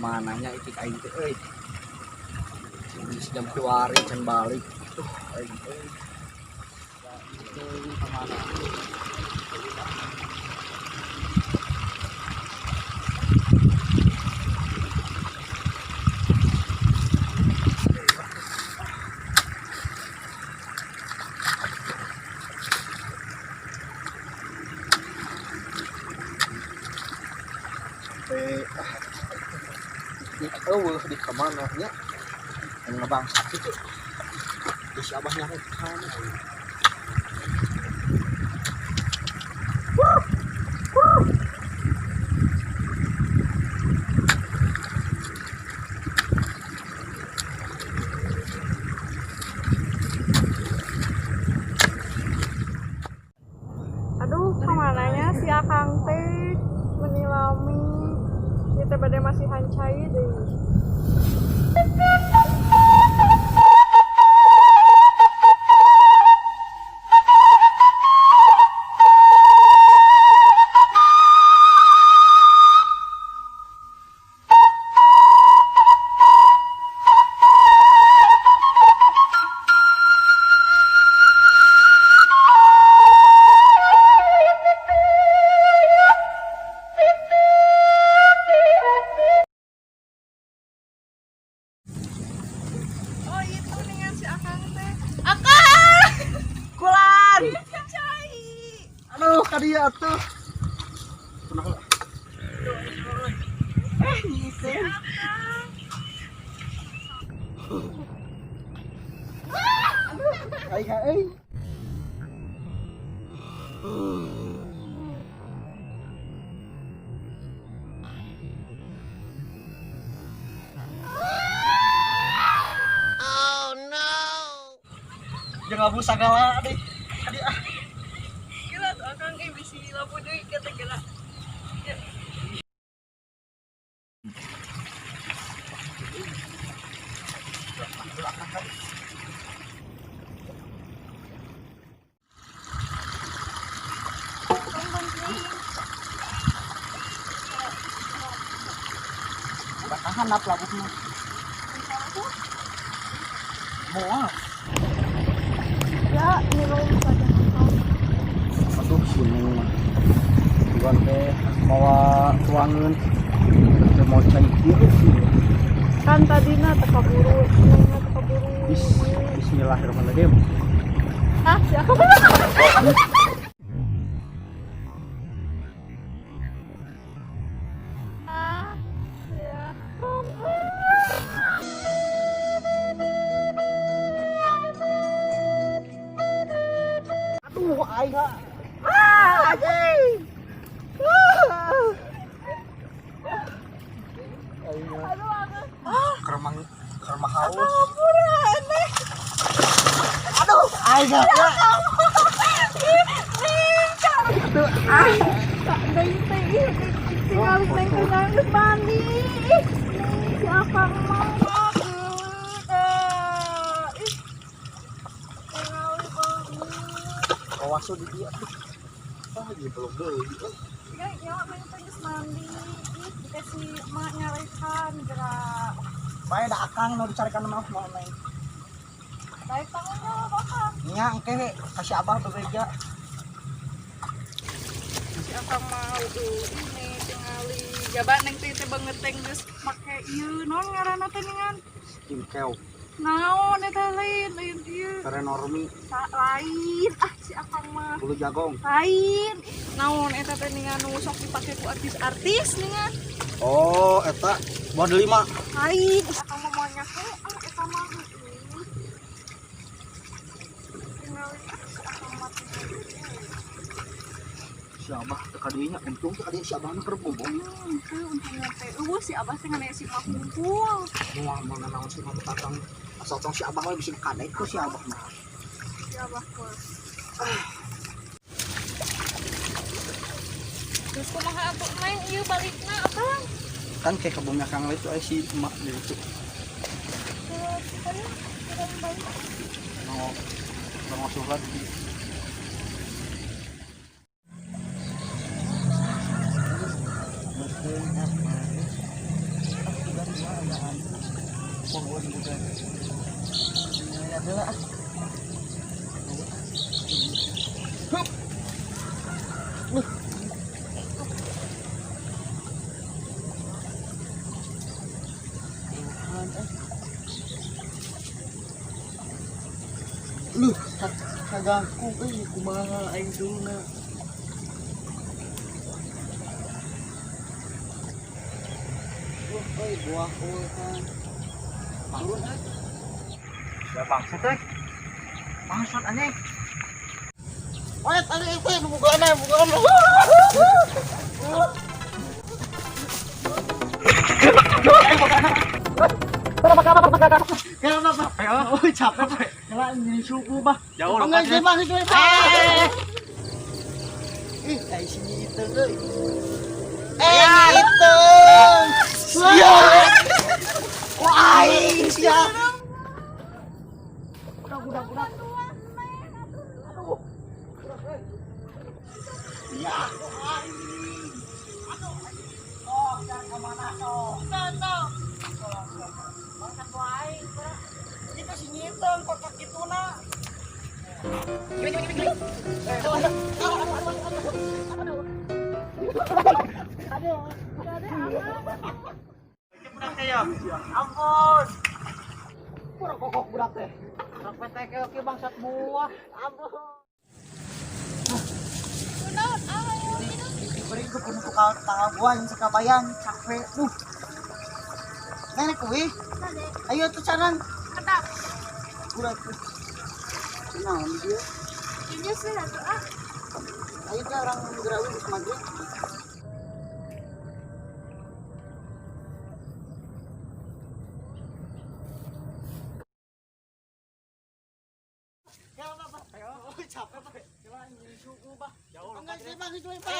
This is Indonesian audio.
mananya itik aing teh euy. Jam keluar can balik. Tuh aing teh. Itu kemana? Di kemana nya yang ngebangsat itu di si abahnya rekan aduh kemananya si akang teh menilami kita pada masih hancai deh. Kadia tuh. Ngisen. Ai. Oh no. Jangan busa segala deh. Gila tuh akang bisi lampu deui kata gila. Hanap labuk mah. Mual. Ya, minum saja. Aduh sini mah. Bukan teh bawa tuangan. Teh mau cai kieu sih. Kan tadina teu kaburu, senengna teu kaburu. Bismillahirrahmanirrahim. Ah, si akang. Aduh aing Anjing. Aduh, akang. keremang haus. Ampun, aneh. Aduh aing Tuh, tak deui teh ieu tinggal teh nangis mandi. Si akang mah ih. Tinggal banget. Kawaso di dia tuh. Dia belum deui. Ya, main teh geus mandi. Ih, dikasih emak nyarekan gerak. Bae da akang nu dicarikan mah mau neng. Baik tanggung jawab akang. Nya engke kasih abah bebeja. Si akang mau ini tingali jabat neng teh banget teh geus make ieu naon ngaranna teh ningan. Kimkeu. Naon eta lain ieu. Terenormi. Lain si akang mah Bulu jagong. lain naon eta teh ningan nu sok dipake ku artis-artis ningan. Oh, eta model 5. Lain akang mah moal nyake eta mah tingali si akang mah Si abah teh kadinya untung teh kadinya si abahna keur bobo. untungnya teh si abah teh ngana si mah kumpul. Moal mana naon si mah tatang asal tong si abah we bisa kadek tuh si abah mah. Si abah pun. Terus kumaha atuh main ieu balikna akang? Kan kayak kebunnya kang itu si emak di situ. Mau surat di Wala. Hup. Loh, kagangku kumaha idol na. Oy, buah ko kan. Turun ah. Ya bangsat eh. Bangsat aneh. Oy, tadi itu buka na. Kenapa? Oh, capek, Pak. Kela ini suku, Pak. Jauh loh, Pak. Ih, kayak sini itu, euy. Itu. Siap. Wah, siap. Udah. Aduh. Ya. Oh, jangan kemana, toh. Nah. Makan wae, kita sih nyiteng kok gitu na. Gini. Aduh. Budak teh ya. Ampun. Pura kokok budak teh. Rok petek oke bangsat buah. Ampun. Kunaon ayo Beri ke untuk tangabuan sekabayan capek. Nenek kuwi. Ayo tuh carang. kedap. Budak tuh. Nah, dia. Ini sih atuh ah. Ayo dia orang gerawi di maghrib. Ya apa? Ayo. Oh, capek, Pak. Coba ini suku, Pak. Jauh. Enggak sih, Bang, itu, Pak.